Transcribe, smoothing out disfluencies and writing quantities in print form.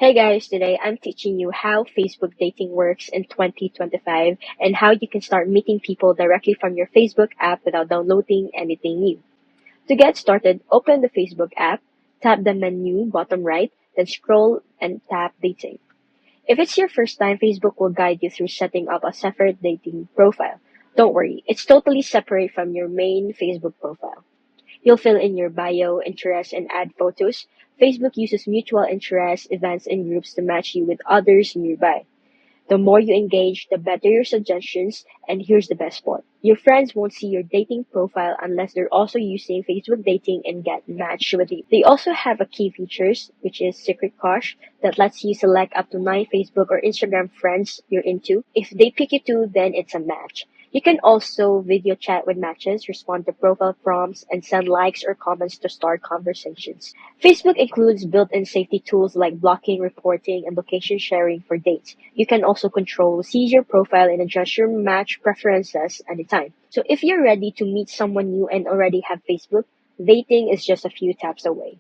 Hey guys, today I'm teaching you how Facebook dating works in 2025 and how you can start meeting people directly from your Facebook app without downloading anything new. To get started, open the Facebook app, tap the menu bottom right, then scroll and tap dating. If it's your first time, Facebook will guide you through setting up a separate dating profile. Don't worry, it's totally separate from your main Facebook profile. You'll fill in your bio, interests, and add photos. Facebook uses mutual interests, events, and groups to match you with others nearby. The more you engage, the better your suggestions, and here's the best part. Your friends won't see your dating profile unless they're also using Facebook dating and get matched with you. They also have a key features, which is Secret Crush, that lets you select up to 9 Facebook or Instagram friends you're into. If they pick you too, then it's a match. You can also video chat with matches, respond to profile prompts, and send likes or comments to start conversations. Facebook includes built-in safety tools like blocking, reporting, and location sharing for dates. You can also control, see your profile, and adjust your match preferences anytime. So if you're ready to meet someone new and already have Facebook, dating is just a few taps away.